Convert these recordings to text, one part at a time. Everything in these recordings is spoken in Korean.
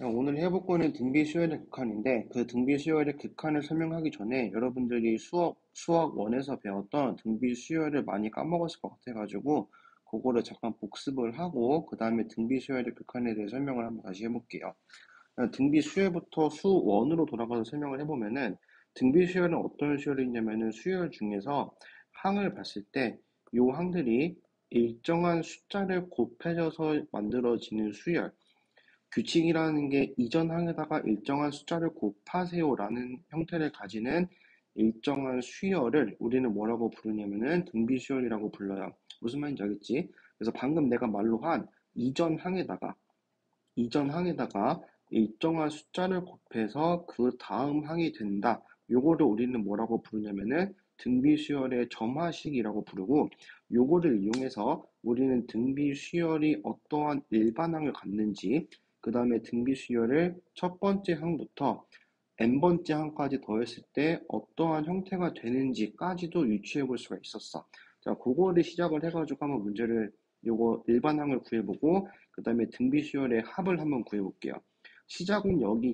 오늘 해볼 거는 등비 수열의 극한인데 그 등비 수열의 극한을 설명하기 전에 여러분들이 수학 1에서 배웠던 등비 수열을 많이 까먹었을 것 같아가지고 그거를 잠깐 복습을 하고 그 다음에 등비 수열의 극한에 대해 설명을 한번 다시 해볼게요. 등비 수열부터 수 1으로 돌아가서 설명을 해보면은 등비 수열은 어떤 수열이 있냐면은 수열 중에서 항을 봤을 때 이 항들이 일정한 숫자를 곱해져서 만들어지는 수열, 규칙이라는 게 이전 항에다가 일정한 숫자를 곱하세요라는 형태를 가지는 일정한 수열을 우리는 뭐라고 부르냐면은 등비수열이라고 불러요. 무슨 말인지 알겠지? 그래서 방금 내가 말로 한 이전 항에다가 일정한 숫자를 곱해서 그 다음 항이 된다. 요거를 우리는 뭐라고 부르냐면은 등비수열의 점화식이라고 부르고, 요거를 이용해서 우리는 등비수열이 어떠한 일반항을 갖는지, 그 다음에 등비수열을 첫 번째 항부터 n번째 항까지 더했을 때 어떠한 형태가 되는지까지도 유추해 볼 수가 있었어. 자, 그거를 시작을 해가지고 한번 문제를, 요거 일반항을 구해보고 그 다음에 등비수열의 합을 한번 구해볼게요. 시작은 여기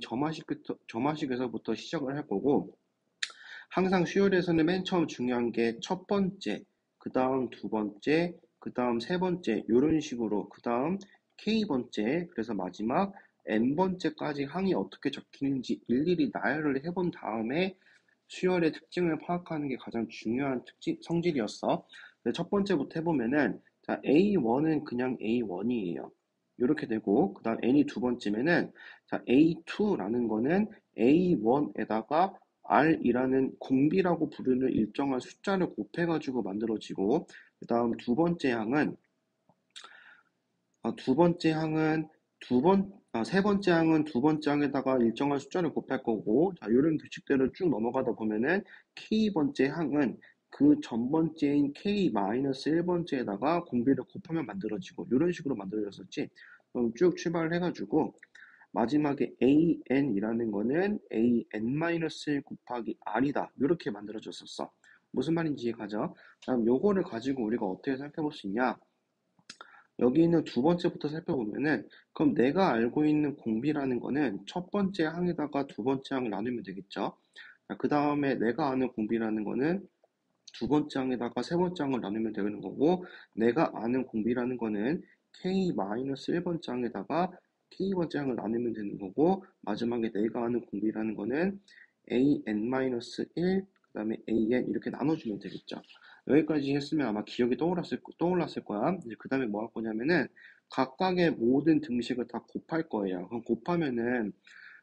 점화식에서부터 시작을 할 거고, 항상 수열에서는 맨 처음 중요한 게 첫 번째, 그 다음 두 번째, 그 다음 세 번째, 요런 식으로, 그 다음 K번째, 그래서 마지막 N번째까지 항이 어떻게 적히는지 일일이 나열을 해본 다음에 수열의 특징을 파악하는 게 가장 중요한 성질이었어. 첫 번째부터 해보면은, 자, A1은 그냥 A1이에요. 이렇게 되고, 그 다음 N이 두 번째면은, 자, A2라는 거는 A1에다가 R이라는 공비라고 부르는 일정한 숫자를 곱해가지고 만들어지고, 그 다음 세 번째 항은 두 번째 항에다가 일정한 숫자를 곱할 거고, 자, 이런 규칙대로 쭉 넘어가다 보면은 K번째 항은 그 전번째인 K-1번째에다가 공비를 곱하면 만들어지고, 이런 식으로 만들어졌었지. 그럼 쭉 출발을 해가지고, 마지막에 AN이라는 거는 AN-1 곱하기 R이다. 이렇게 만들어졌었어. 무슨 말인지 이해가죠? 다음 요거를 가지고 우리가 어떻게 살펴볼 수 있냐? 여기 있는 두 번째부터 살펴보면은, 그럼 내가 알고 있는 공비라는 거는 첫 번째 항에다가 두 번째 항을 나누면 되겠죠. 그 다음에 내가 아는 공비라는 거는 두 번째 항에다가 세 번째 항을 나누면 되는 거고, 내가 아는 공비라는 거는 K-1번째 항에다가 K번째 항을 나누면 되는 거고, 마지막에 내가 아는 공비라는 거는 AN-1, 그 다음에 AN 이렇게 나눠주면 되겠죠. 여기까지 했으면 아마 기억이 떠올랐을 거야. 이제 그 다음에 뭐 할 거냐면은, 각각의 모든 등식을 다 곱할 거예요. 그럼 곱하면은,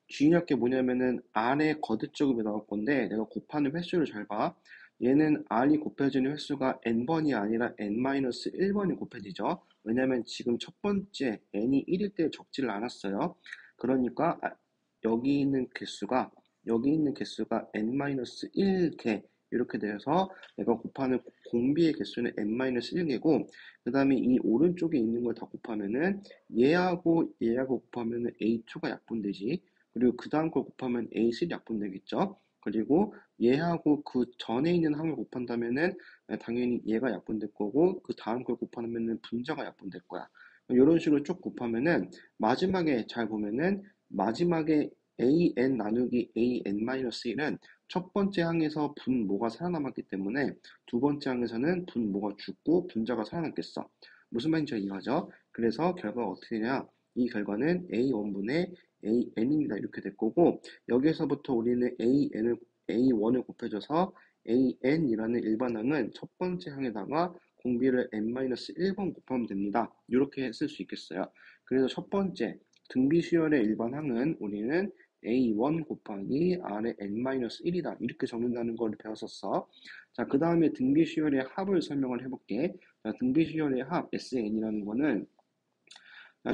주의할 게 뭐냐면은 R의 거듭적음이 나올 건데 내가 곱하는 횟수를 잘 봐. 얘는 R이 곱해지는 횟수가 n번이 아니라 n-1번이 곱해지죠. 왜냐면 지금 첫 번째 n이 1일 때 적지를 않았어요. 그러니까 여기 있는 개수가 n-1개 이렇게 돼서 내가 곱하는 공비의 개수는 n-1개고, 그 다음에 이 오른쪽에 있는 걸 다 곱하면은 얘하고 곱하면은 A2가 약분되지. 그리고 그 다음 걸 곱하면 A3 약분되겠죠. 그리고 얘하고 그 전에 있는 항을 곱한다면은 당연히 얘가 약분될 거고, 그 다음 걸 곱하면은 분자가 약분될 거야. 이런 식으로 쭉 곱하면은 마지막에 잘 보면은 마지막에 AN 나누기 AN-1은 첫 번째 항에서 분모가 살아남았기 때문에 두 번째 항에서는 분모가 죽고 분자가 살아남겠어. 무슨 말인지 이해하죠? 그래서 결과가 어떻게 되냐? 이 결과는 A1분의 AN입니다. 이렇게 될 거고, 여기에서부터 우리는 A1을 곱해줘서 AN이라는 일반항은 첫 번째 항에다가 공비를 n-1번 곱하면 됩니다. 이렇게 쓸 수 있겠어요. 그래서 첫 번째 등비수열의 일반항은 우리는 A1 곱하기 R의 n-1이다. 이렇게 적는다는 걸 배웠었어. 자, 그 다음에 등비수열의 합을 설명을 해볼게. 자, 등비수열의 합, SN이라는 거는,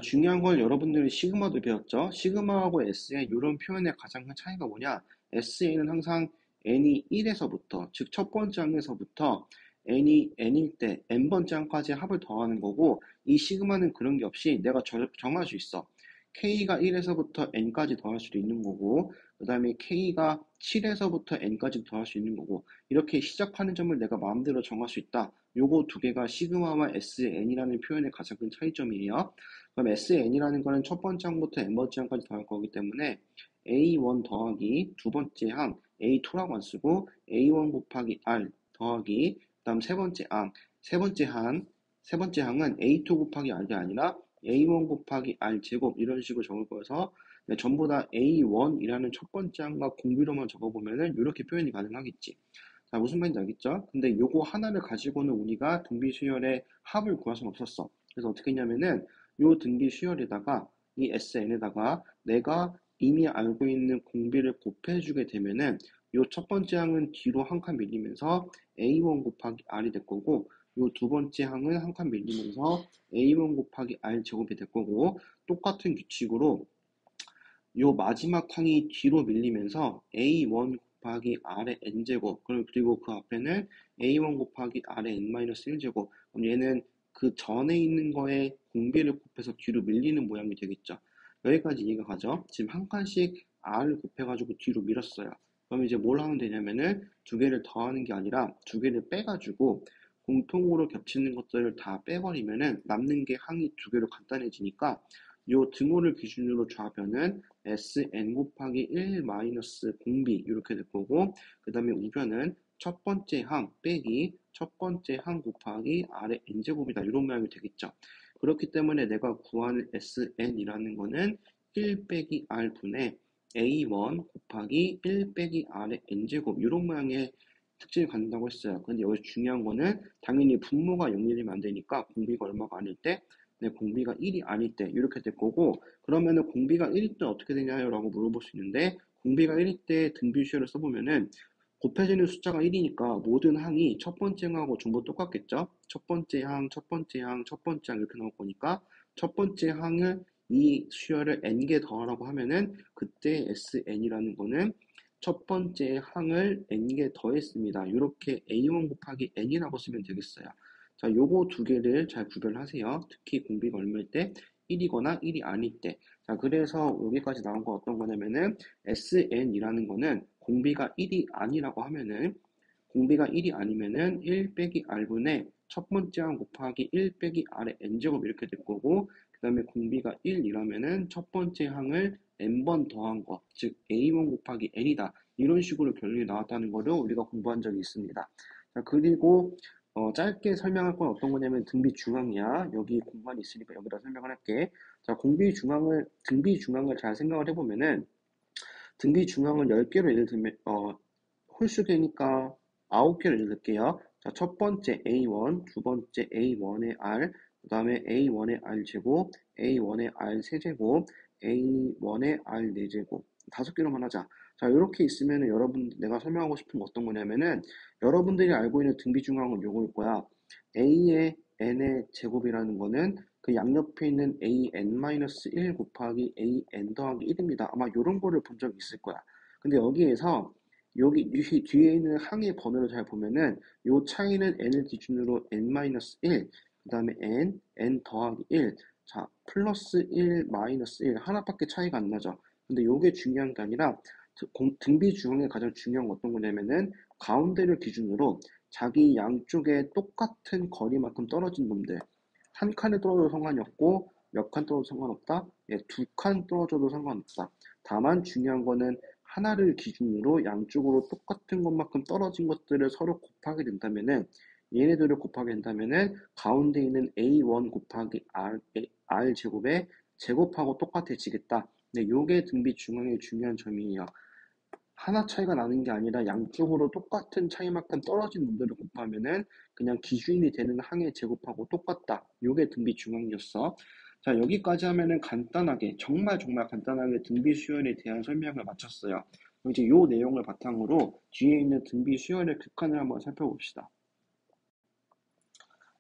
중요한 건 여러분들이 시그마도 배웠죠? 시그마하고 SN 이런 표현의 가장 큰 차이가 뭐냐? SN은 항상 n이 1에서부터, 즉 첫 번째 항에서부터 n이 n일 때 n번째 항까지 합을 더하는 거고, 이 시그마는 그런 게 없이 내가 정할 수 있어. k가 1에서부터 n까지 더할 수도 있는 거고, 그 다음에 k가 7에서부터 n까지 더할 수 있는 거고, 이렇게 시작하는 점을 내가 마음대로 정할 수 있다. 요거 두 개가 시그마와 SN이라는 표현의 가장 큰 차이점이에요. 그럼 SN이라는 거는 첫 번째 항부터 n번째 항까지 더할 거기 때문에 A1 더하기 두 번째 항 A2라고 안 쓰고 A1 곱하기 R 더하기 그다음 세 번째 항은 A2 곱하기 R이 아니라 A1 곱하기 R 제곱 이런 식으로 적을 거여서 전부 다 A1이라는 첫 번째 항과 공비로만 적어보면은 이렇게 표현이 가능하겠지. 자, 무슨 말인지 알겠죠? 근데 요거 하나를 가지고는 우리가 등비 수열의 합을 구할 수는 없었어. 그래서 어떻게 했냐면은 요 등비 수열에다가 이 SN에다가 내가 이미 알고 있는 공비를 곱해주게 되면은 요 첫 번째 항은 뒤로 한 칸 밀리면서 A1 곱하기 R이 될 거고 요 두 번째 항은 한 칸 밀리면서 A1 곱하기 R 제곱이 될 거고 똑같은 규칙으로 요 마지막 항이 뒤로 밀리면서 A1 곱하기 R의 N제곱 그리고 그 앞에는 A1 곱하기 R의 N-1제곱 그럼 얘는 그 전에 있는 거에 공비를 곱해서 뒤로 밀리는 모양이 되겠죠. 여기까지 이해가 가죠? 지금 한 칸씩 R을 곱해가지고 뒤로 밀었어요. 그럼 이제 뭘 하면 되냐면은 두 개를 더하는 게 아니라 두 개를 빼가지고 공통으로 겹치는 것들을 다 빼버리면은 남는 게 항이 두 개로 간단해지니까 요 등호를 기준으로 좌변은 Sn 곱하기 1 마이너스 공비 이렇게 될 거고 그 다음에 우변은 첫 번째 항 빼기 첫 번째 항 곱하기 R의 N제곱이다 이런 모양이 되겠죠. 그렇기 때문에 내가 구하는 Sn이라는 거는 1 빼기 R 분의 A1 곱하기 1 빼기 R의 N제곱 이런 모양의 특징을 갖는다고 했어요. 근데 여기서 중요한 거는 당연히 분모가 0이면 안 되니까 공비가 얼마가 아닐 때 공비가 1이 아닐 때 이렇게 될 거고 그러면은 공비가 1일 때 어떻게 되냐요? 라고 물어볼 수 있는데 공비가 1일 때 등비수열을 써보면은 곱해지는 숫자가 1이니까 모든 항이 첫 번째 항하고 전부 똑같겠죠? 첫 번째 항, 첫 번째 항, 첫 번째 항 이렇게 나올 거니까 첫 번째 항을 이 수열을 n개 더하라고 하면은 그때 sn이라는 거는 첫 번째 항을 n개 더했습니다. 이렇게 a1 곱하기 n이라고 쓰면 되겠어요. 자, 요거 두 개를 잘 구별하세요. 특히 공비가 얼마일 때 1이거나 1이 아닐 때. 자, 그래서 여기까지 나온 거 어떤 거냐면은 SN이라는 거는 공비가 1이 아니라고 하면은 공비가 1이 아니면은 1 빼기 R분의 첫 번째 항 곱하기 1 빼기 R의 N제곱 이렇게 될 거고 그 다음에 공비가 1이라면은 첫 번째 항을 N번 더한 거, 즉 A1 곱하기 N이다. 이런 식으로 결론이 나왔다는 거를 우리가 공부한 적이 있습니다. 자, 그리고 짧게 설명할 건 어떤 거냐면 등비 중앙이야. 여기 공간이 있으니까 여기다 설명을 할게. 자, 등비 중앙을 잘 생각을 해보면은 등비 중앙을 10개로 예를 들면 홀수되니까 9개를 예를 들게요. 자, 첫 번째 A1, 두 번째 A1의 R, 그 다음에 A1의 R 제곱, A1의 R 세제곱, A1의 R 4제곱. 5개로만 하자. 자, 이렇게 있으면은 내가 설명하고 싶은 건 어떤 거냐면은 여러분들이 알고 있는 등비 중앙은 요거일 거야. A의 n의 제곱이라는 거는 그 양옆에 있는 an-1 곱하기 an 더하기 1입니다. 아마 이런 거를 본 적이 있을 거야. 근데 여기에서 여기 뒤에 있는 항의 번호를 잘 보면은 요 차이는 n을 기준으로 n-1, 그 다음에 n 더하기 1, 자, 플러스 1, 마이너스 1 하나밖에 차이가 안 나죠. 근데 요게 중요한 게 아니라 등비 중앙에 가장 중요한 건 어떤 거냐면은 가운데를 기준으로 자기 양쪽에 똑같은 거리만큼 떨어진 놈들 한 칸에 떨어져도 상관이 없고 몇 칸 떨어져도 상관없다. 예, 두 칸 떨어져도 상관없다. 다만 중요한 거는 하나를 기준으로 양쪽으로 똑같은 것만큼 떨어진 것들을 서로 곱하게 된다면은 얘네들을 곱하게 된다면은 가운데 있는 A1 곱하기 R 제곱의 제곱하고 똑같아지겠다. 네, 요게 등비 중앙의 중요한 점이에요. 하나 차이가 나는 게 아니라 양쪽으로 똑같은 차이만큼 떨어진 놈들을 곱하면은 그냥 기준이 되는 항의 제곱하고 똑같다. 요게 등비 중앙이었어. 자, 여기까지 하면은 간단하게, 정말 간단하게 등비 수열에 대한 설명을 마쳤어요. 그럼 이제 요 내용을 바탕으로 뒤에 있는 등비 수열의 극한을 한번 살펴봅시다.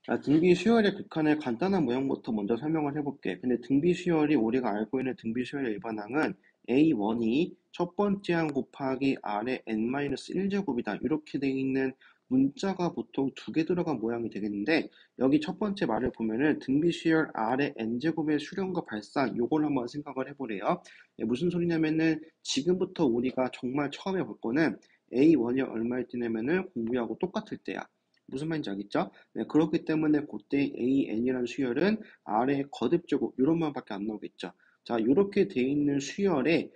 자, 등비 수열의 극한의 간단한 모형부터 먼저 설명을 해볼게. 근데 등비 수열이 우리가 알고 있는 등비 수열의 일반항은 A1이 첫 번째 항 곱하기 R의 n-1제곱이다. 이렇게 되어 있는 문자가 보통 두 개 들어간 모양이 되겠는데 여기 첫 번째 말을 보면은 등비 수열 R의 n제곱의 수렴과 발산 요걸 한번 생각을 해보래요. 무슨 소리냐면은 지금부터 우리가 정말 처음에 볼 거는 A1이 얼마일 때냐면은 공비하고 똑같을 때야. 무슨 말인지 알겠죠? 네, 그렇기 때문에 그때 AN이라는 수열은 R의 거듭제곱 이런 말밖에 안 나오겠죠. 자, 이렇게 돼 있는 수열에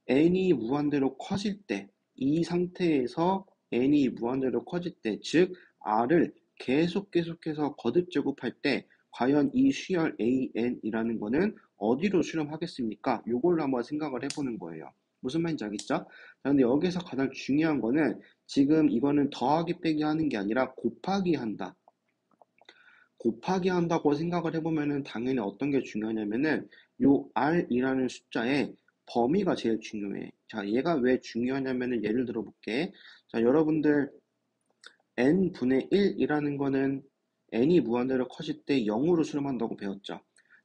n이 무한대로 커질 때, 이 상태에서 n이 무한대로 커질 때, 즉 r을 계속해서 거듭 제곱할 때 과연 이 수열 an이라는 거는 어디로 수렴하겠습니까? 요걸로 한번 생각을 해보는 거예요. 무슨 말인지 알겠죠? 자, 근데 여기서 가장 중요한 거는 지금 이거는 더하기 빼기 하는 게 아니라 곱하기 한다. 곱하기 한다고 생각을 해보면은 당연히 어떤 게 중요하냐면은 요 r이라는 숫자의 범위가 제일 중요해. 자, 얘가 왜 중요하냐면은 예를 들어 볼게. 자, 여러분들 n분의 1이라는 거는 n이 무한대로 커질 때 0으로 수렴한다고 배웠죠.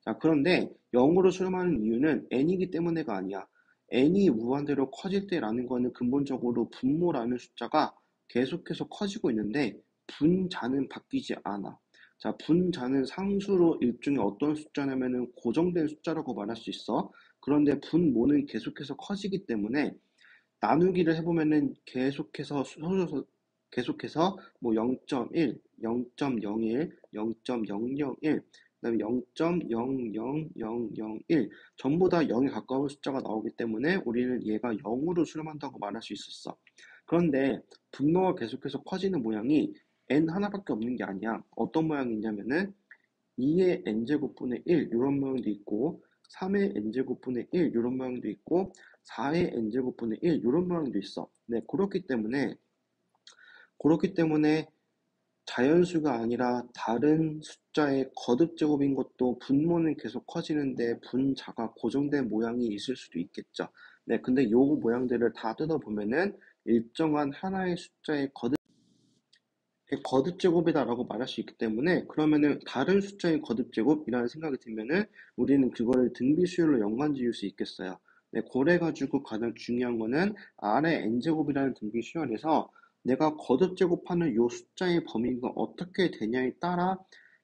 자, 그런데 0으로 수렴하는 이유는 n이기 때문에가 아니야. n이 무한대로 커질 때라는 거는 근본적으로 분모라는 숫자가 계속해서 커지고 있는데 분자는 바뀌지 않아. 자, 분자는 상수로 일종의 어떤 숫자냐면은 고정된 숫자라고 말할 수 있어. 그런데 분모는 계속해서 커지기 때문에 나누기를 해보면은 계속해서 뭐 0.1, 0.01, 0.001, 그다음에 0.00001 전부 다 0에 가까운 숫자가 나오기 때문에 우리는 얘가 0으로 수렴한다고 말할 수 있었어. 그런데 분모가 계속해서 커지는 모양이 n 하나밖에 없는 게 아니야. 어떤 모양이 있냐면은 2의 n제곱분의 1 이런 모양도 있고 3의 n제곱분의 1 이런 모양도 있고 4의 n제곱분의 1 이런 모양도 있어. 네, 그렇기 때문에 자연수가 아니라 다른 숫자의 거듭제곱인 것도 분모는 계속 커지는데 분자가 고정된 모양이 있을 수도 있겠죠. 네, 근데 요 모양들을 다 뜯어보면은 일정한 하나의 숫자의 거듭제곱이다라고 말할 수 있기 때문에 그러면은 다른 숫자의 거듭제곱이라는 생각이 들면은 우리는 그거를 등비수열로 연관 지을 수 있겠어요. 네, 그래가지고 가장 중요한 거는 R의 n제곱이라는 등비수열에서 내가 거듭제곱하는 요 숫자의 범위가 어떻게 되냐에 따라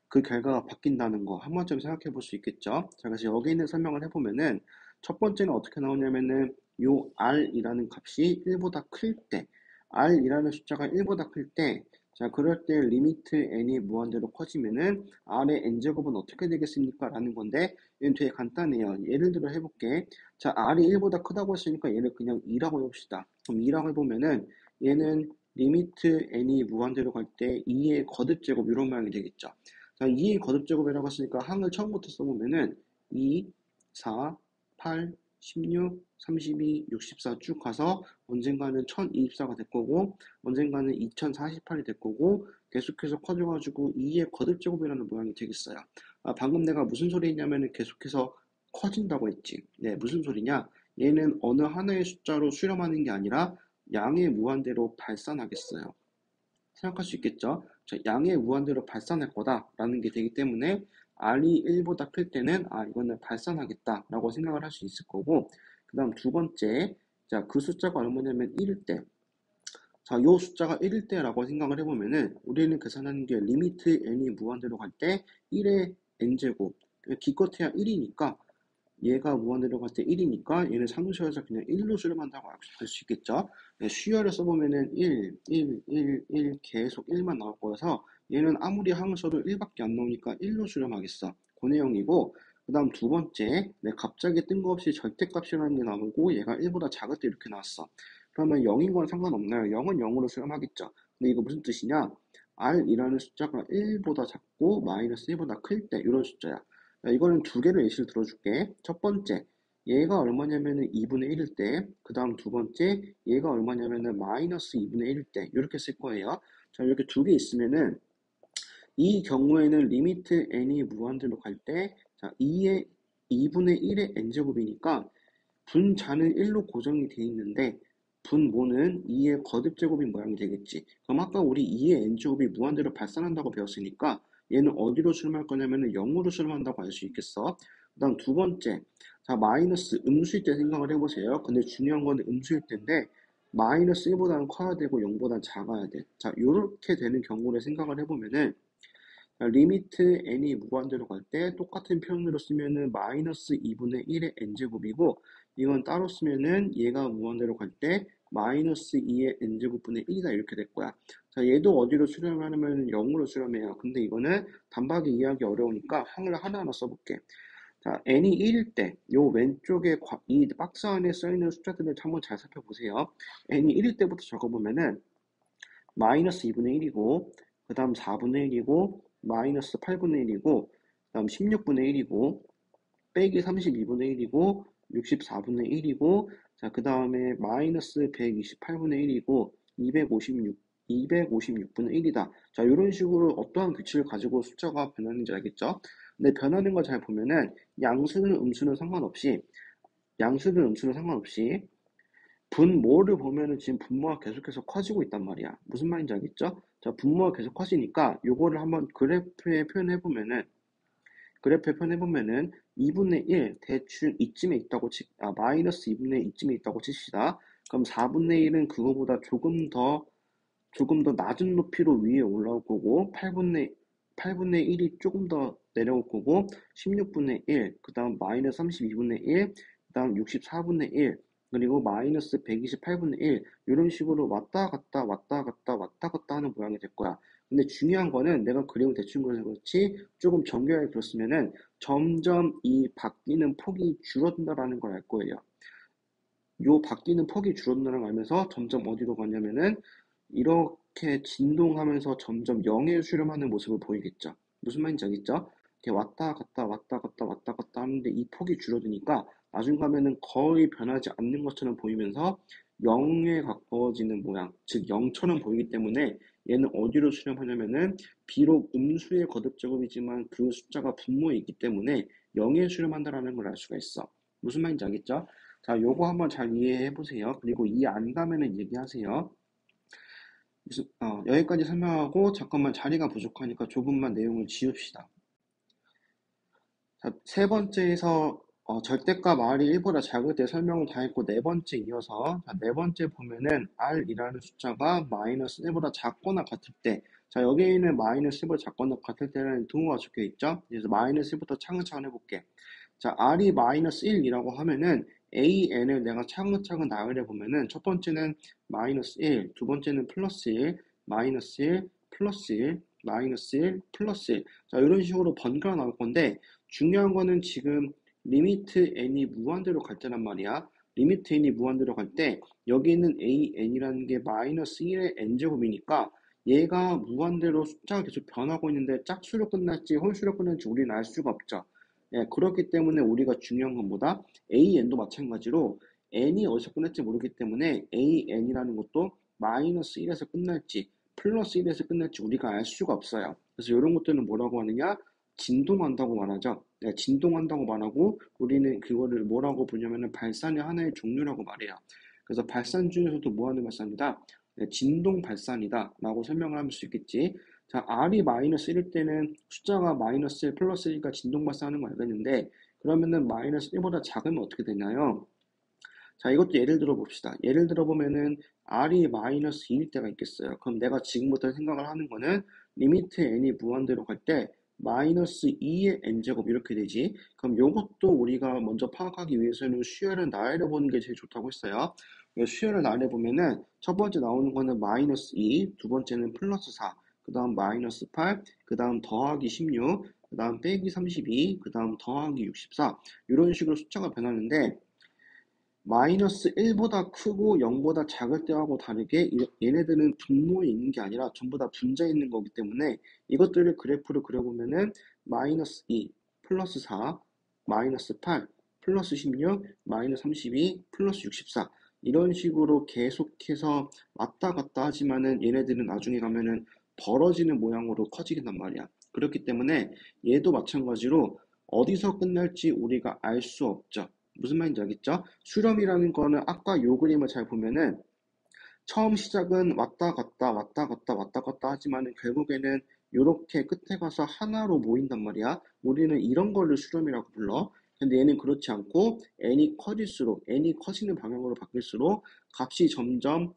그 결과가 바뀐다는 거 한 번쯤 생각해 볼 수 있겠죠. 자, 그래서 여기 있는 설명을 해보면은 첫 번째는 어떻게 나오냐면은 요 R이라는 값이 1보다 클 때, R이라는 숫자가 1보다 클 때, 자, 그럴 때 리미트 n이 무한대로 커지면은 r의 n제곱은 어떻게 되겠습니까? 라는 건데 얘는 되게 간단해요. 예를 들어 해볼게. 자, r이 1보다 크다고 했으니까 얘를 그냥 2라고 해봅시다. 그럼 2라고 해보면은 얘는 리미트 n이 무한대로 갈 때 2의 거듭제곱 이런 모양이 되겠죠. 자, 2의 거듭제곱이라고 했으니까 항을 처음부터 써보면은 2, 4, 8, 16, 32, 64 쭉 가서 언젠가는 1024가 될 거고 언젠가는 2048이 될 거고 계속해서 커져가지고 2의 거듭제곱이라는 모양이 되겠어요. 아, 방금 내가 무슨 소리 했냐면은 계속해서 커진다고 했지. 네, 무슨 소리냐? 얘는 어느 하나의 숫자로 수렴하는 게 아니라 양의 무한대로 발산하겠어요. 생각할 수 있겠죠? 양의 무한대로 발산할 거다라는 게 되기 때문에 R이 1보다 클 때는 이거는 발산하겠다라고 생각을 할 수 있을 거고 그 다음 두 번째 자, 그 숫자가 얼마냐면 1일 때 자, 요 숫자가 1일 때라고 생각을 해보면은 우리는 계산하는 게 리미트 n이 무한대로 갈 때 1의 n제곱 기껏해야 1이니까 얘가 무한대로 갈 때 1이니까 얘는 상수에서 그냥 1로 수렴한다고 알 수 있겠죠. 네, 수열을 써보면은 1 계속 1만 나올 거여서 얘는 아무리 항을 써도 1밖에 안 나오니까 1로 수렴하겠어. 그 내용이고 그 다음 두 번째 갑자기 뜬금없이 절대값이라는 게 나오고 얘가 1보다 작을 때 이렇게 나왔어. 그러면 0인 건 상관없나요? 0은 0으로 수렴하겠죠. 근데 이거 무슨 뜻이냐? R이라는 숫자가 1보다 작고 마이너스 1보다 클 때 이런 숫자야. 이거는 두 개를 예시를 들어줄게. 첫 번째, 얘가 얼마냐면은 2분의 1일 때, 그 다음 두 번째, 얘가 얼마냐면은 마이너스 2분의 1일 때, 이렇게 쓸 거예요. 자, 이렇게 두 개 있으면은, 이 경우에는 리미트 n이 무한대로 갈 때, 자, 2분의 1의 n제곱이니까, 분자는 1로 고정이 돼 있는데, 분모는 2의 거듭제곱인 모양이 되겠지. 그럼 아까 우리 2의 n제곱이 무한대로 발산한다고 배웠으니까 얘는 어디로 수렴할 거냐면은 0으로 수렴한다고 알 수 있겠어. 그 다음 두 번째, 자 마이너스 음수일 때 생각을 해보세요. 근데 중요한 건 음수일 때인데 마이너스 1보다는 커야 되고 0보다는 작아야 돼. 자, 요렇게 되는 경우를 생각을 해보면은 리미트 n이 무한대로 갈 때 똑같은 표현으로 쓰면은 마이너스 2분의 1의 n제곱이고, 이건 따로 쓰면은 얘가 무한대로 갈 때 마이너스 2의 n제곱분의 1이다 이렇게 될 거야. 자, 얘도 어디로 수렴하냐면 0으로 수렴해요. 근데 이거는 단박에 이해하기 어려우니까 항을 하나하나 써볼게. 자, n이 1일 때, 요 왼쪽에 이 박스 안에 써있는 숫자들을 한번 잘 살펴보세요. n이 1일 때부터 적어보면은 마이너스 2분의 1이고, 그 다음 4분의 1이고, 마이너스 8분의 1이고, 그 다음 16분의 1이고, 빼기 32분의 1이고, 64분의 1이고, 자, 그 다음에 마이너스 128분의 1이고, 256분의 1이다. 자, 이런 식으로 어떠한 규칙을 가지고 숫자가 변하는지 알겠죠? 근데 변하는 거 잘 보면은 양수는 음수는 상관없이 분모를 보면은 지금 분모가 계속해서 커지고 있단 말이야. 무슨 말인지 알겠죠? 자, 분모가 계속 커지니까 요거를 한번 그래프에 표현해보면은 2분의 1 대충 이쯤에 있다고 마이너스 2분의 2쯤에 있다고 칩시다. 그럼 4분의 1은 그거보다 조금 더 낮은 높이로 위에 올라올 거고, 8분의 1이 조금 더 내려올 거고, 16분의 1, 그 다음 마이너스 32분의 1, 그 다음 64분의 1, 그리고 마이너스 128분의 1, 이런 식으로 왔다 갔다 왔다 갔다 왔다 갔다 하는 모양이 될 거야. 근데 중요한 거는 내가 그림을 대충 그려서 그렇지 조금 정교하게 그렸으면은 점점 이 바뀌는 폭이 줄어든다라는 걸 알 거예요. 요 바뀌는 폭이 줄어든다는 걸 알면서 점점 어디로 가냐면은 이렇게 진동하면서 점점 0에 수렴하는 모습을 보이겠죠. 무슨 말인지 알겠죠? 이렇게 왔다 갔다 왔다 갔다 왔다 갔다 하는데 이 폭이 줄어드니까 나중 가면은 거의 변하지 않는 것처럼 보이면서 0에 가까워지는 모양, 즉 0처럼 보이기 때문에 얘는 어디로 수렴하냐면은 비록 음수의 거듭제곱이지만 그 숫자가 분모에 있기 때문에 0에 수렴한다라는 걸 알 수가 있어. 무슨 말인지 알겠죠? 자, 요거 한번 잘 이해해 보세요. 그리고 이해 안 가면은 얘기하세요. 여기까지 설명하고 잠깐만 자리가 부족하니까 조금만 내용을 지웁시다. 자, 세 번째에서 절대값 R이 1보다 작을 때 설명을 다 했고, 네 번째 이어서, 자, 네 번째 보면은 R이라는 숫자가 마이너스 1보다 작거나 같을 때, 자, 여기에는 마이너스 1보다 작거나 같을 때라는 동호가 적혀 있죠? 그래서 마이너스 1부터 차근차근 해볼게. 자, R이 마이너스 1이라고 하면은 AN을 내가 차근차근 나열해 보면은 첫 번째는 마이너스 1, 두 번째는 플러스 1, 마이너스 1, 플러스 1, 마이너스 1, 플러스 1. 자, 이런 식으로 번갈아 나올 건데, 중요한 거는 지금 리미트 n이 무한대로 갈 때란 말이야. 리미트 n이 무한대로 갈 때 여기 있는 an이라는 게 마이너스 1의 n제곱이니까 얘가 무한대로 숫자가 계속 변하고 있는데 짝수로 끝날지 홀수로 끝날지 우리는 알 수가 없죠. 예, 그렇기 때문에 우리가 중요한 건 뭐다? an도 마찬가지로 n이 어디서 끝날지 모르기 때문에 an이라는 것도 마이너스 1에서 끝날지 플러스 1에서 끝날지 우리가 알 수가 없어요. 그래서 이런 것들은 뭐라고 하느냐? 진동한다고 말하죠. 네, 진동한다고 말하고 우리는 그거를 뭐라고 부르냐면은 발산의 하나의 종류라고 말해요. 그래서 발산 중에서도 무한의 발산이다. 네, 진동 발산이다 라고 설명을 할 수 있겠지. 자, R이 마이너스 1일 때는 숫자가 마이너스 1 플러스 1이니까 진동 발산하는 거 알겠는데 그러면은 마이너스 1보다 작으면 어떻게 되나요? 자, 이것도 예를 들어 봅시다. 예를 들어 보면은 R이 마이너스 2일 때가 있겠어요. 그럼 내가 지금부터 생각을 하는 거는 리미트 n이 무한대로 갈 때 마이너스 2의 n제곱 이렇게 되지. 그럼 이것도 우리가 먼저 파악하기 위해서는 수열을 나열해 보는 게 제일 좋다고 했어요. 수열을 나열해 보면은 첫 번째 나오는 거는 마이너스 2, 두 번째는 플러스 4, 그 다음 마이너스 8, 그 다음 더하기 16, 그 다음 빼기 32, 그 다음 더하기 64 이런 식으로 숫자가 변하는데 마이너스 1보다 크고 0보다 작을 때하고 다르게 얘네들은 분모에 있는 게 아니라 전부 다 분자에 있는 거기 때문에 이것들을 그래프로 그려보면은 마이너스 2, 플러스 4, 마이너스 8, 플러스 16, 마이너스 32, 플러스 64 이런 식으로 계속해서 왔다 갔다 하지만은 얘네들은 나중에 가면은 벌어지는 모양으로 커지긴단 말이야. 그렇기 때문에 얘도 마찬가지로 어디서 끝날지 우리가 알 수 없죠. 무슨 말인지 알겠죠? 수렴이라는 거는 아까 요 그림을 잘 보면은 처음 시작은 왔다 갔다 왔다 갔다 왔다 갔다 하지만은 결국에는 요렇게 끝에 가서 하나로 모인단 말이야. 우리는 이런 거를 수렴이라고 불러. 근데 얘는 그렇지 않고 n이 커질수록 n이 커지는 방향으로 바뀔수록 값이 점점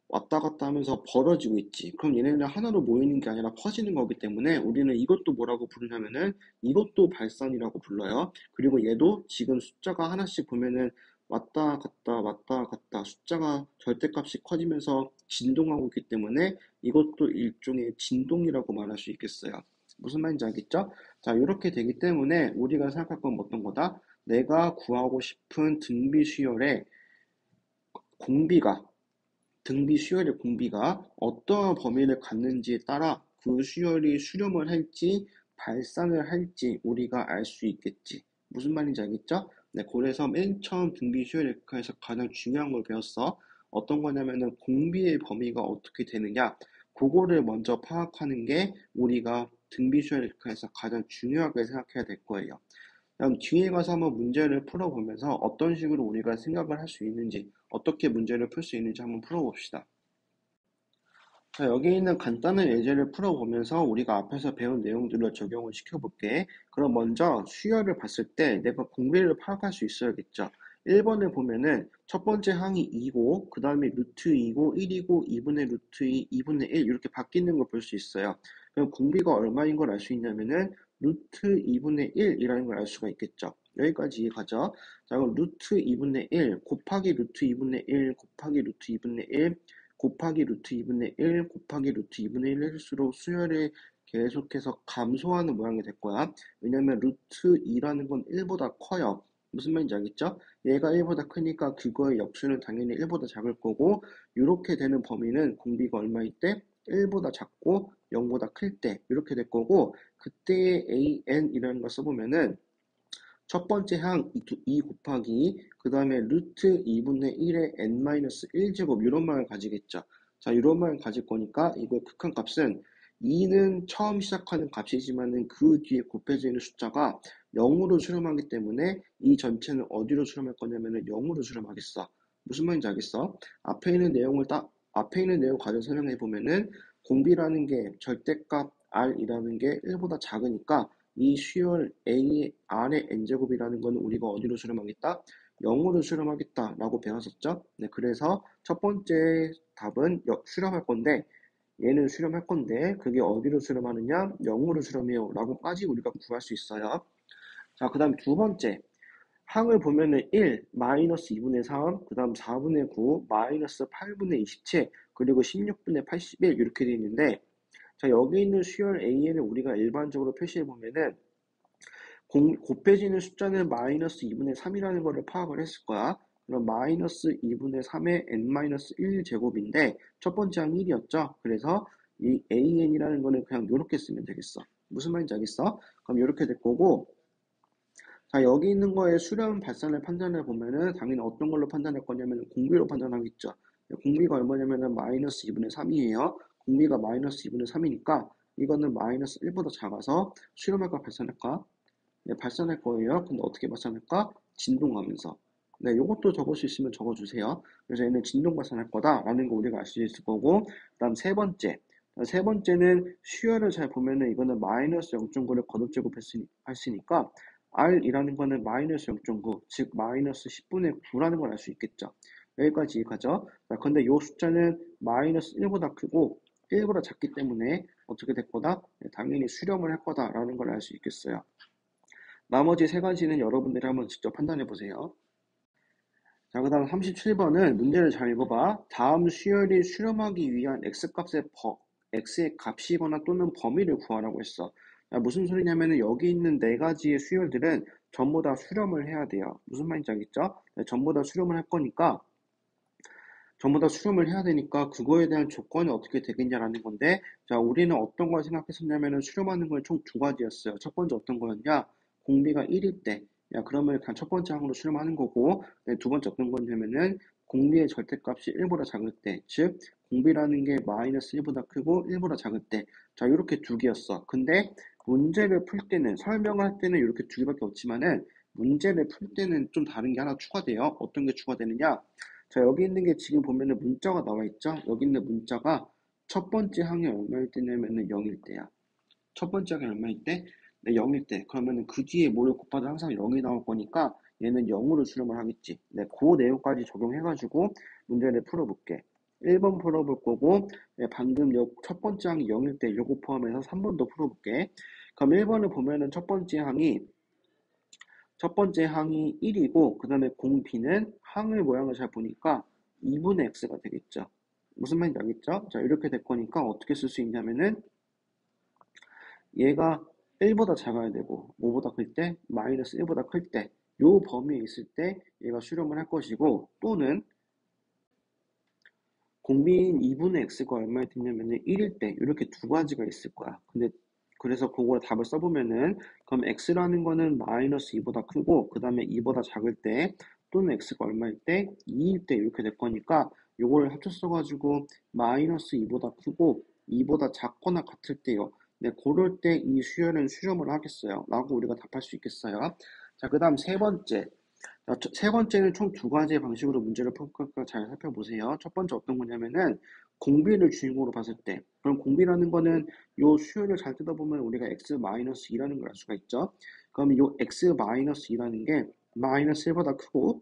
왔다 갔다 하면서 벌어지고 있지. 그럼 얘네는 하나로 모이는 게 아니라 커지는 거기 때문에 우리는 이것도 뭐라고 부르냐면은 이것도 발산이라고 불러요. 그리고 얘도 지금 숫자가 하나씩 보면은 왔다 갔다 숫자가 절대값이 커지면서 진동하고 있기 때문에 이것도 일종의 진동이라고 말할 수 있겠어요. 무슨 말인지 알겠죠? 자, 이렇게 되기 때문에 우리가 생각할 건 어떤 거다? 내가 구하고 싶은 등비 수열의 공비가 등비 수열의 공비가 어떠한 범위를 갖는지에 따라 그 수열이 수렴을 할지 발산을 할지 우리가 알 수 있겠지. 무슨 말인지 알겠죠? 네, 그래서 맨 처음 등비 수열 렉카에서 가장 중요한 걸 배웠어. 어떤 거냐면은 공비의 범위가 어떻게 되느냐. 그거를 먼저 파악하는 게 우리가 등비 수열 렉카에서 가장 중요하게 생각해야 될 거예요. 그럼 뒤에 가서 한번 문제를 풀어보면서 어떤 식으로 우리가 생각을 할 수 있는지, 어떻게 문제를 풀 수 있는지 한번 풀어봅시다. 자, 여기 있는 간단한 예제를 풀어보면서 우리가 앞에서 배운 내용들을 적용을 시켜볼게. 그럼 먼저 수열을 봤을 때 내가 공비를 파악할 수 있어야겠죠. 1번을 보면은 첫 번째 항이 2고, 그 다음에 루트 2고, 1이고, 2분의 루트 2, 2분의 1 이렇게 바뀌는 걸 볼 수 있어요. 그럼 공비가 얼마인 걸 알 수 있냐면은 루트 2분의 1이라는 걸 알 수가 있겠죠. 여기까지 이해가죠? 자, 그럼 루트 2분의 1 곱하기 루트 2분의 1 곱하기 루트 2분의 1 곱하기 루트 2분의 1 곱하기 루트 2분의 1 할수록 수열이 계속해서 감소하는 모양이 될 거야. 왜냐면 루트 2라는 건 1보다 커요. 무슨 말인지 알겠죠? 얘가 1보다 크니까 그거의 역수는 당연히 1보다 작을 거고 이렇게 되는 범위는 공비가 얼마일 때? 1보다 작고 0보다 클 때 이렇게 될 거고 그때의 an이라는 걸 써보면은 첫 번째 항 2 곱하기 그 다음에 루트 2분의 1의 n-1제곱 이런 말을 가지겠죠. 자, 이런 말을 가질 거니까 이거의 극한값은 2는 처음 시작하는 값이지만은 그 뒤에 곱해지는 숫자가 0으로 수렴하기 때문에 이 전체는 어디로 수렴할 거냐면은 0으로 수렴하겠어. 무슨 말인지 알겠어? 앞에 있는 내용 가지고 설명해 보면은 공비라는 게 절대값 r이라는 게 1보다 작으니까 이 수열 A R의 n제곱이라는 거는 우리가 어디로 수렴하겠다? 0으로 수렴하겠다라고 배웠었죠? 네, 그래서 첫 번째 답은 수렴할 건데 얘는 수렴할 건데 그게 어디로 수렴하느냐? 0으로 수렴해요 라고까지 우리가 구할 수 있어요. 자, 그 다음 두 번째 항을 보면은 1, 마이너스 2분의 3, 그 다음 4분의 9, 마이너스 8분의 27, 그리고 16분의 81 이렇게 되어 있는데 자, 여기 있는 수열 AN을 우리가 일반적으로 표시해 보면은 곱해지는 숫자는 마이너스 2분의 3이라는 거를 파악을 했을 거야. 그럼 마이너스 2분의 3의 n-1 제곱인데 첫 번째 항 1이었죠. 그래서 이 an이라는 거는 그냥 이렇게 쓰면 되겠어. 무슨 말인지 알겠어? 그럼 이렇게 될 거고 자, 여기 있는 거에 수렴 발산을 판단해 보면은 당연히 어떤 걸로 판단할 거냐면 공비로 판단하겠죠. 공비가 얼마냐면은 마이너스 2분의 3이에요. 공비가 마이너스 2분의 3이니까 이거는 마이너스 1보다 작아서 수렴할까 발산할까? 네, 발산할 거예요. 근데 어떻게 발산할까? 진동하면서. 네, 요것도 적을 수 있으면 적어주세요. 그래서 얘는 진동 발산할 거다라는 거 우리가 알 수 있을 거고, 그 다음 세 번째. 세 번째는 수열을 잘 보면은 이거는 마이너스 0.9를 거듭제곱했으니까 R이라는 거는 마이너스 0.9, 즉 마이너스 10분의 9라는 걸 알 수 있겠죠. 여기까지 가죠. 자, 근데 요 숫자는 마이너스 1보다 크고 1보다 작기 때문에 어떻게 될 거다? 네, 당연히 수렴을 할 거다라는 걸 알 수 있겠어요. 나머지 세 가지는 여러분들이 한번 직접 판단해 보세요. 자, 그 다음 37번은 문제를 잘 읽어봐. 다음 수열이 수렴하기 위한 x의 값이거나 또는 범위를 구하라고 했어. 야, 무슨 소리냐면은 여기 있는 네 가지의 수열들은 전부 다 수렴을 해야 돼요. 무슨 말인지 알겠죠? 네, 전부 다 수렴을 할 거니까 전부 다 수렴을 해야 되니까 그거에 대한 조건이 어떻게 되겠냐라는 건데 자, 우리는 어떤 걸 생각했었냐면은 수렴하는 건 총 두 가지였어요. 첫 번째 어떤 거였냐? 공비가 1일 때 야, 그러면 그냥 첫 번째 항으로 수렴하는 거고 네, 두 번째 어떤 거냐면은 공비의 절대값이 1보다 작을 때, 즉 공비라는 게 마이너스 1보다 크고 1보다 작을 때 자, 이렇게 두 개였어. 근데 문제를 풀 때는 설명할 때는 이렇게 두 개밖에 없지만은 문제를 풀 때는 좀 다른 게 하나 추가돼요. 어떤 게 추가되느냐? 자, 여기 있는 게 지금 보면은 문자가 나와 있죠? 여기 있는 문자가 첫 번째 항이 얼마일 때냐면은 0일 때야. 첫 번째 항이 얼마일 때? 네, 0일 때. 그러면은 그 뒤에 뭐를 곱하도 항상 0이 나올 거니까 얘는 0으로 수렴을 하겠지. 네, 그 내용까지 적용해가지고 문제를 풀어볼게. 1번 풀어볼 거고, 방금 첫 번째 항이 0일 때 요거 포함해서 3번 더 풀어볼게. 그럼 1번을 보면은 첫 번째 항이 1이고, 그 다음에 공 B는 항의 모양을 잘 보니까 2분의 X가 되겠죠. 무슨 말인지 알겠죠? 자, 이렇게 될 거니까 어떻게 쓸 수 있냐면은, 얘가 1보다 작아야 되고, 5보다 클 때, 마이너스 1보다 클 때, 요 범위에 있을 때 얘가 수렴을 할 것이고, 또는 공비인 2분의 x가 얼마에 되냐면은 1일 때 이렇게 두 가지가 있을 거야. 근데 그래서 그걸 답을 써보면은 그럼 x라는 거는 마이너스 2보다 크고 그 다음에 2보다 작을 때 또는 x가 얼마일 때 2일 때 이렇게 될 거니까 요거를 합쳐 써가지고 마이너스 2보다 크고 2보다 작거나 같을 때요. 네, 그럴 때 이 수열은 수렴을 하겠어요. 라고 우리가 답할 수 있겠어요. 자, 그 다음 세 번째. 세 번째는 총 두 가지의 방식으로 문제를 풀 거니까 잘 살펴보세요. 첫 번째 어떤 거냐면은 공비를 주인공으로 봤을 때 그럼 공비라는 거는 요 수열을 잘 뜯어보면 우리가 x-2라는 걸 알 수가 있죠. 그럼 요 x-2라는 게 마이너스 1보다 크고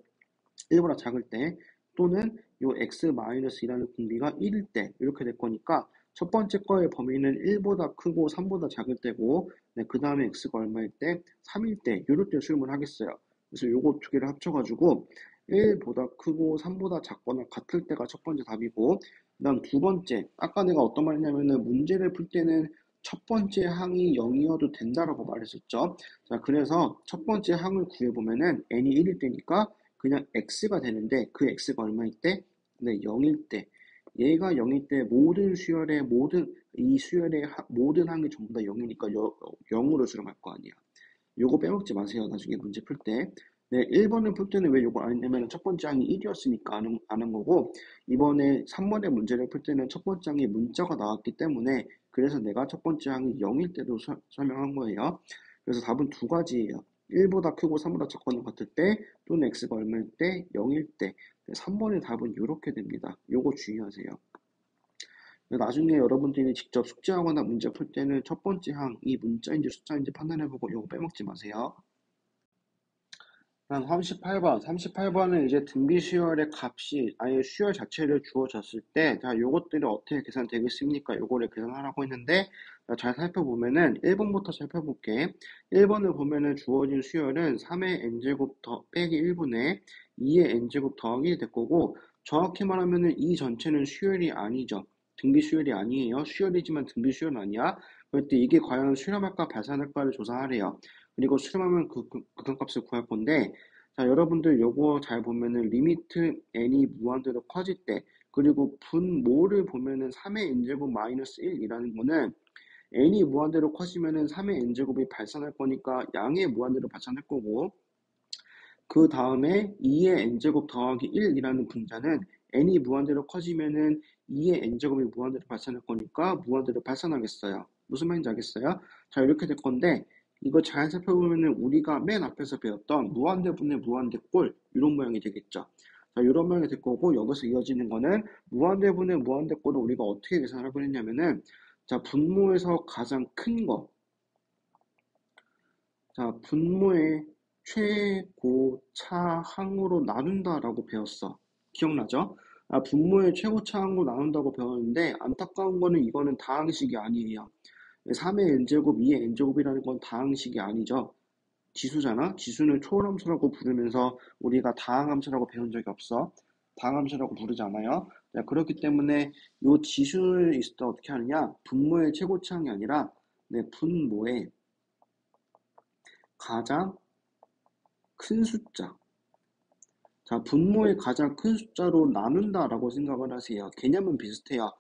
1보다 작을 때 또는 요 x-2라는 공비가 1일 때 이렇게 될 거니까 첫 번째 거의 범위는 1보다 크고 3보다 작을 때고 네, 그 다음에 x가 얼마일 때 3일 때 이럴 때 수렴을 하겠어요. 그래서 요거 두 개를 합쳐가지고 1보다 크고 3보다 작거나 같을 때가 첫 번째 답이고 그 다음 두 번째 아까 내가 어떤 말 했냐면은 문제를 풀 때는 첫 번째 항이 0이어도 된다라고 말했었죠. 자, 그래서 첫 번째 항을 구해보면은 n이 1일 때니까 그냥 x가 되는데 그 x가 얼마일 때? 네, 0일 때. 얘가 0일 때 이 수열의 모든 항이 전부 다 0이니까 0으로 수렴할 거 아니야. 요거 빼먹지 마세요. 나중에 문제 풀 때. 네, 1번을 풀 때는 왜 요거 안 했냐면 첫 번째 항이 1이었으니까 안 한 거고 이번에 3번의 문제를 풀 때는 첫 번째 항에 문자가 나왔기 때문에 그래서 내가 첫 번째 항이 0일 때도 설명한 거예요. 그래서 답은 두 가지예요. 1보다 크고 3보다 작거나 같을 때 또는 x가 얼마일 때 0일 때 3번의 답은 이렇게 됩니다. 요거 주의하세요. 나중에 여러분들이 직접 숙제하거나 문제 풀 때는 첫 번째 항, 이 문자인지 숫자인지 판단해보고 요거 빼먹지 마세요. 한 38번. 38번은 이제 등비 수열의 값이 아예 수열 자체를 주어졌을 때, 자, 요것들이 어떻게 계산되겠습니까? 요거를 계산하라고 했는데, 자, 잘 살펴보면은 1번부터 살펴볼게. 1번을 보면은 주어진 수열은 3의 n제곱 빼기 1분의 2의 n제곱 더하기 1이 될 거고, 정확히 말하면은 이 전체는 수열이 아니죠. 등비 수열이 아니에요. 수열이지만 등비 수열은 아니야. 그럴 때 이게 과연 수렴할까 발산할까를 조사하래요. 그리고 수렴하면 극한값을 구할 건데, 자, 여러분들 요거 잘 보면은 리미트 n이 무한대로 커질 때, 그리고 분모를 보면은 3의 n제곱 마이너스 1이라는 거는 n이 무한대로 커지면은 3의 n제곱이 발산할 거니까 양의 무한대로 발산할 거고, 그 다음에 2의 n제곱 더하기 1이라는 분자는 n이 무한대로 커지면은 2의 n제곱이 무한대로 발산할 거니까 무한대로 발산하겠어요. 무슨 말인지 알겠어요? 자, 이렇게 될 건데 이거 잘 살펴보면은 우리가 맨 앞에서 배웠던 무한대분의 무한대꼴 이런 모양이 되겠죠. 자, 이런 모양이 될 거고 여기서 이어지는 거는 무한대분의 무한대꼴을 우리가 어떻게 계산을 하고 있냐면은 자, 분모에서 가장 큰 거. 자, 분모의 최고차항으로 나눈다라고 배웠어. 기억나죠? 아, 분모의 최고차항으로 나눈다고 배웠는데 안타까운 거는 이거는 다항식이 아니에요. 3의 n제곱, 2의 n제곱이라는 건 다항식이 아니죠. 지수잖아? 지수는 초월함수라고 부르면서 우리가 다항함수라고 배운 적이 없어. 다항함수라고 부르지 않아요. 자, 그렇기 때문에 이 지수를 있을 때 어떻게 하느냐? 분모의 최고차항이 아니라 분모의 가장 큰 숫자. 자, 분모의 가장 큰 숫자로 나눈다라고 생각을 하세요. 개념은 비슷해요.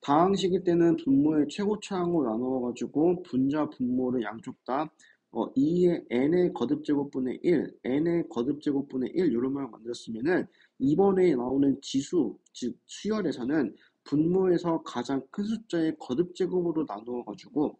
다항식일 때는 분모의 최고차항으로 나누어가지고 분자 분모를 양쪽 다 2의 n의 거듭제곱분의 1, n의 거듭제곱분의 1 이런 모양 만들었으면은 이번에 나오는 지수, 즉 수열에서는 분모에서 가장 큰 숫자의 거듭제곱으로 나누어가지고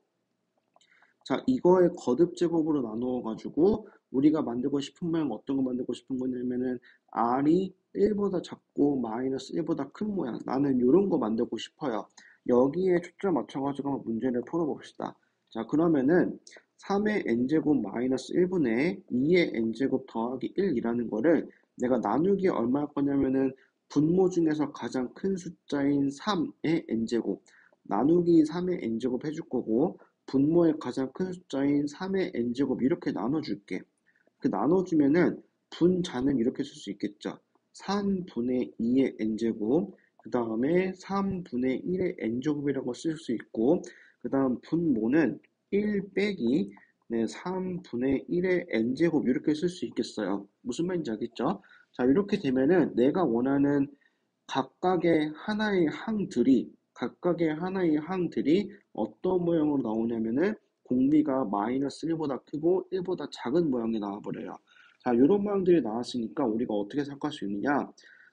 자, 이거의 거듭제곱으로 나누어가지고 우리가 만들고 싶은 모양 어떤 거 만들고 싶은 거냐면은 R이 1보다 작고 마이너스 1보다 큰 모양 나는 이런 거 만들고 싶어요. 여기에 초점 맞춰가지고 한번 문제를 풀어봅시다. 자, 그러면은 3의 n제곱 마이너스 1분의 2의 n제곱 더하기 1이라는 거를 내가 나누기 얼마일 거냐면은 분모 중에서 가장 큰 숫자인 3의 n제곱 나누기 3의 n제곱 해줄 거고 분모의 가장 큰 숫자인 3의 n제곱 이렇게 나눠줄게. 그 나눠주면은 분자는 이렇게 쓸 수 있겠죠. 3분의 2의 n제곱 그 다음에 3분의 1의 n제곱이라고 쓸 수 있고 그 다음 분모는 1 빼기 3분의 1의 n제곱 이렇게 쓸 수 있겠어요. 무슨 말인지 알겠죠? 자, 이렇게 되면은 내가 원하는 각각의 항들이 어떤 모양으로 나오냐면은 공비가 마이너스 1보다 크고 1보다 작은 모양이 나와버려요. 자, 이런 모양들이 나왔으니까 우리가 어떻게 생각할 수 있느냐?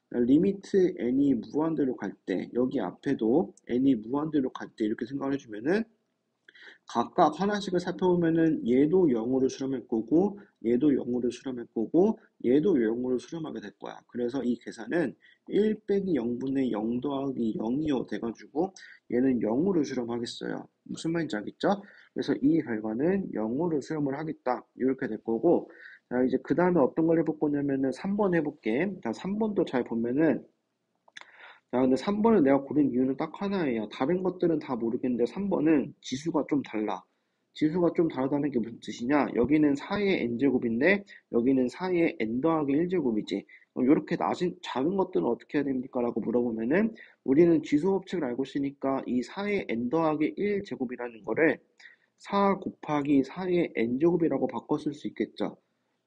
리미트 n이 무한대로 갈 때, 여기 앞에도 n이 무한대로 갈 때 이렇게 생각을 해주면은 각각 하나씩을 살펴보면은 얘도 0으로 수렴할 거고 얘도 0으로 수렴할 거고 얘도 0으로 수렴하게 될 거야. 그래서 이 계산은 1 빼기 0분의 0 더하기 0이요 돼가지고 얘는 0으로 수렴하겠어요. 무슨 말인지 알겠죠? 그래서 이 결과는 0으로 수렴을 하겠다. 이렇게 될 거고 자 이제 그 다음에 어떤 걸 해볼 거냐면은 3번 해볼게. 자 3번도 잘 보면은 자, 근데 3번을 내가 고른 이유는 딱 하나예요. 다른 것들은 다 모르겠는데 3번은 지수가 좀 달라. 지수가 좀 다르다는 게 무슨 뜻이냐? 여기는 4의 n제곱인데 여기는 4의 n 더하기 1제곱이지. 이렇게 작은 것들은 어떻게 해야 됩니까? 라고 물어보면은 우리는 지수 법칙을 알고 있으니까 이 4의 n 더하기 1제곱이라는 거를 4 곱하기 4의 n제곱이라고 바꿔 쓸 수 있겠죠.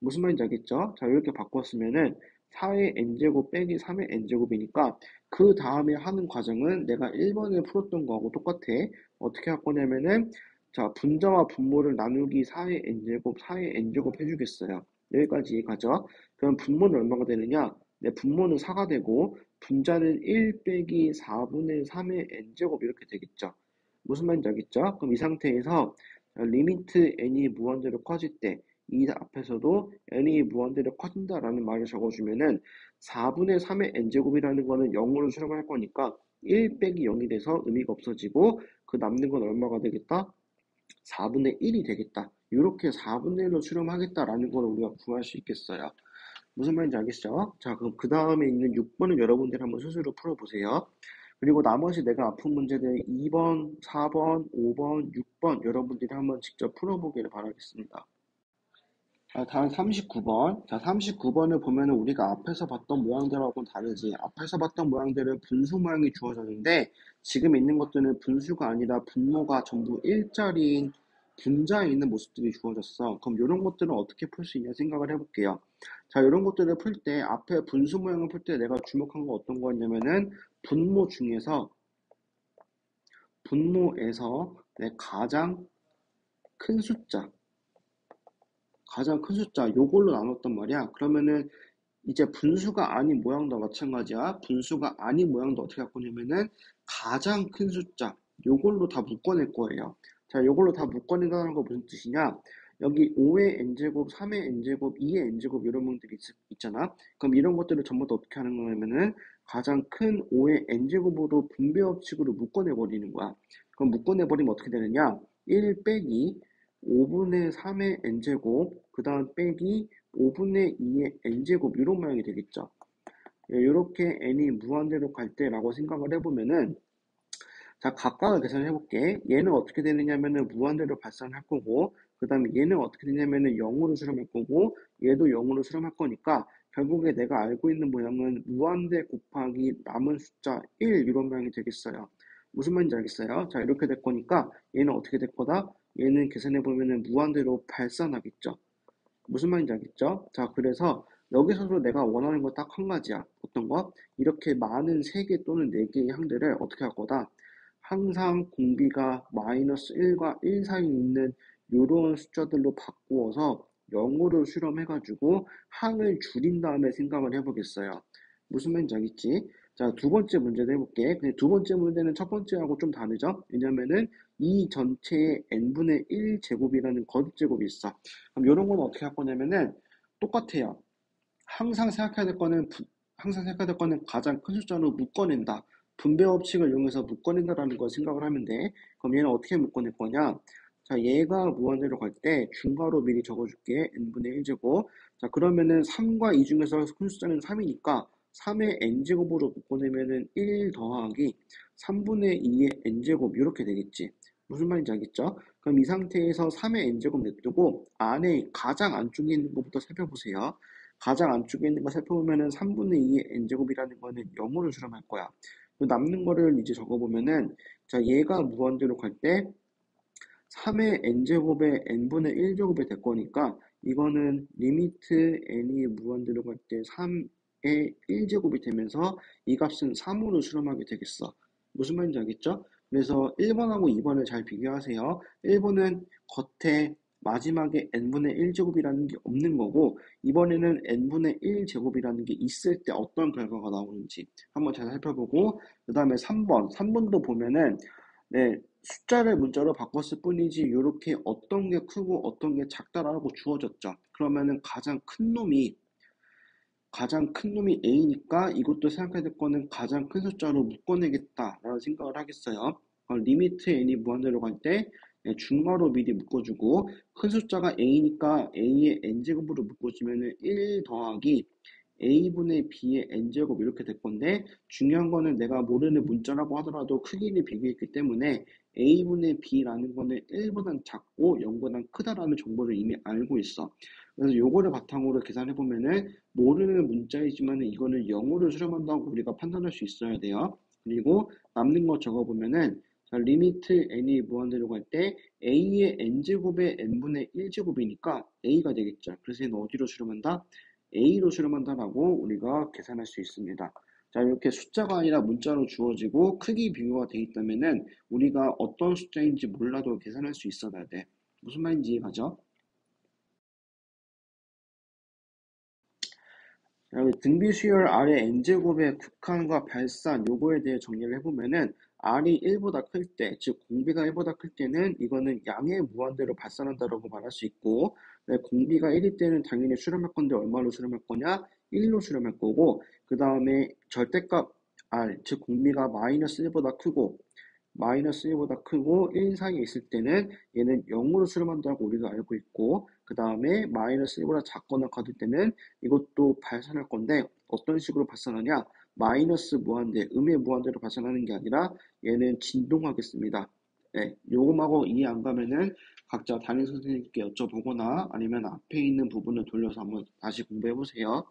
무슨 말인지 알겠죠? 자, 이렇게 바꿨으면은 4의 n제곱 빼기 3의 n제곱이니까 그 다음에 하는 과정은 내가 1번에 풀었던 거하고 똑같아. 어떻게 할 거냐면은 자, 분자와 분모를 나누기 4의 n제곱, 4의 n제곱 해주겠어요. 여기까지 이해가죠? 그럼 분모는 얼마가 되느냐? 내 분모는 4가 되고 분자는 1 빼기 4분의 3의 n제곱 이렇게 되겠죠. 무슨 말인지 알겠죠? 그럼 이 상태에서 리미트 n이 무한대로 커질 때 이 앞에서도 n이 무한대로 커진다라는 말을 적어주면은 4분의 3의 n제곱이라는 거는 0으로 수렴할 거니까 1 빼기 0이 돼서 의미가 없어지고 그 남는 건 얼마가 되겠다? 4분의 1이 되겠다. 이렇게 4분의 1로 수렴하겠다라는 걸 우리가 구할 수 있겠어요. 무슨 말인지 알겠죠? 자, 그럼 그 다음에 있는 6번을 여러분들이 한번 스스로 풀어보세요. 그리고 나머지 내가 아픈 문제들 2번, 4번, 5번, 6번 여러분들이 한번 직접 풀어보기를 바라겠습니다. 다음 39번. 자, 39번을 보면은 우리가 앞에서 봤던 모양들하고는 다르지. 앞에서 봤던 모양들은 분수 모양이 주어졌는데 지금 있는 것들은 분수가 아니라 분모가 전부 일자리인 분자에 있는 모습들이 주어졌어. 그럼 이런 것들은 어떻게 풀 수 있냐 생각을 해볼게요. 자, 이런 것들을 풀 때 앞에 분수 모양을 풀 때 내가 주목한 거 어떤 거였냐면은 분모 중에서 분모에서 내 가장 큰 숫자 요걸로 나눴단 말이야. 그러면은 이제 분수가 아닌 모양도 마찬가지야. 분수가 아닌 모양도 어떻게 할 거냐면은 가장 큰 숫자 요걸로 다 묶어낼 거예요. 자, 요걸로 다 묶어낸다는 거 무슨 뜻이냐? 여기 5의 n제곱, 3의 n제곱, 2의 n제곱 이런 문들이 있잖아. 그럼 이런 것들을 전부 다 어떻게 하는 거냐면은 가장 큰 5의 n제곱으로 분배 법칙으로 묶어내 버리는 거야. 그럼 묶어내 버리면 어떻게 되느냐? 1 빼기 5분의 3의 n제곱, 그 다음 빼기 5분의 2의 n제곱 이런 모양이 되겠죠. 이렇게 n이 무한대로 갈 때라고 생각을 해보면은 자 각각을 계산해 볼게. 얘는 어떻게 되느냐면은 무한대로 발산할 거고 그 다음에 얘는 어떻게 되냐면은 0으로 수렴할 거고 얘도 0으로 수렴할 거니까 결국에 내가 알고 있는 모양은 무한대 곱하기 남은 숫자 1 이런 모양이 되겠어요. 무슨 말인지 알겠어요? 자 이렇게 될 거니까 얘는 어떻게 될 거다? 얘는 계산해 보면은 무한대로 발산하겠죠. 무슨 말인지 알겠죠? 자, 그래서 여기서도 내가 원하는 거 딱 한 가지야. 어떤 거? 이렇게 많은 3개 또는 4개의 항들을 어떻게 할 거다? 항상 공비가 마이너스 1과 1 사이에 있는 이런 숫자들로 바꾸어서 0으로 실험해가지고 항을 줄인 다음에 생각을 해보겠어요. 무슨 말인지 알겠지? 자, 두 번째 문제도 해볼게. 근데 두 번째 문제는 첫 번째하고 좀 다르죠? 왜냐면은 이 전체에 n분의 1 제곱이라는 거듭제곱이 있어. 그럼 이런 건 어떻게 할 거냐면은 똑같아요. 항상 생각해야 될 거는 가장 큰 숫자로 묶어낸다. 분배 법칙을 이용해서 묶어낸다라는 걸 생각을 하면 돼. 그럼 얘는 어떻게 묶어낼 거냐? 자, 얘가 무한대로 갈 때 중괄호 미리 적어줄게. n분의 1제곱. 자, 그러면은 3과 2 중에서 큰 숫자는 3이니까 3의 n제곱으로 묶어내면은 1 더하기 3분의 2의 n제곱 이렇게 되겠지. 무슨 말인지 알겠죠? 그럼 이 상태에서 3의 n제곱 냅두고 안에 가장 안쪽에 있는 것부터 살펴보세요. 가장 안쪽에 있는 거 살펴보면은 3분의 2의 n제곱이라는 거는 0으로 수렴할 거야. 그 남는 거를 이제 적어보면은 자 얘가 무한대로 갈 때 3의 n제곱에 n분의 1제곱이 될 거니까 이거는 리미트 n이 무한대로 갈 때 3의 1제곱이 되면서 이 값은 3으로 수렴하게 되겠어. 무슨 말인지 알겠죠? 그래서 1번하고 2번을 잘 비교하세요. 1번은 겉에 마지막에 n분의 1제곱이라는 게 없는 거고 이번에는 n분의 1제곱이라는 게 있을 때 어떤 결과가 나오는지 한번 잘 살펴보고 그 다음에 3번도 보면은 네, 숫자를 문자로 바꿨을 뿐이지 이렇게 어떤 게 크고 어떤 게 작다라고 주어졌죠. 그러면은 가장 큰 놈이 A니까 이것도 생각해야 될 거는 가장 큰 숫자로 묶어내겠다라는 생각을 하겠어요. 리미트 n이 무한대로 갈 때 중괄호 미리 묶어주고 큰 숫자가 A니까 A의 n제곱으로 묶어주면은 1 더하기 A분의 B의 n제곱 이렇게 될 건데 중요한 거는 내가 모르는 문자라고 하더라도 크기를 비교했기 때문에 A분의 B라는 거는 1보단 작고 0보단 크다라는 정보를 이미 알고 있어. 그래서 요거를 바탕으로 계산해 보면은 모르는 문자이지만 이거는 0으로 수렴한다고 우리가 판단할 수 있어야 돼요. 그리고 남는 거 적어보면은 자, 리미트 n이 무한대로 갈 때 a의 n제곱의 n분의 1제곱이니까 a가 되겠죠. 그래서 얘는 어디로 수렴한다? a로 수렴한다라고 우리가 계산할 수 있습니다. 자, 이렇게 숫자가 아니라 문자로 주어지고 크기 비교가 돼 있다면은 우리가 어떤 숫자인지 몰라도 계산할 수 있어야 돼. 무슨 말인지 이해가죠? 등비 수열 R의 n제곱의 극한과 발산 요거에 대해 정리를 해보면은 R이 1보다 클 때, 즉 공비가 1보다 클 때는 이거는 양의 무한대로 발산한다라고 말할 수 있고 공비가 1일 때는 당연히 수렴할 건데 얼마로 수렴할 거냐? 1로 수렴할 거고 그 다음에 절대값 R, 즉 공비가 마이너스 1보다 크고 마이너스 1보다 크고 1 사이에 있을 때는 얘는 0으로 수렴한다고 우리가 알고 있고 그 다음에 마이너스 1보다 작거나 같을 때는 이것도 발산할 건데 어떤 식으로 발산하냐 마이너스 무한대, 음의 무한대로 발산하는 게 아니라 얘는 진동하겠습니다. 네, 요금하고 이해 안 가면은 각자 담임 선생님께 여쭤보거나 아니면 앞에 있는 부분을 돌려서 한번 다시 공부해 보세요.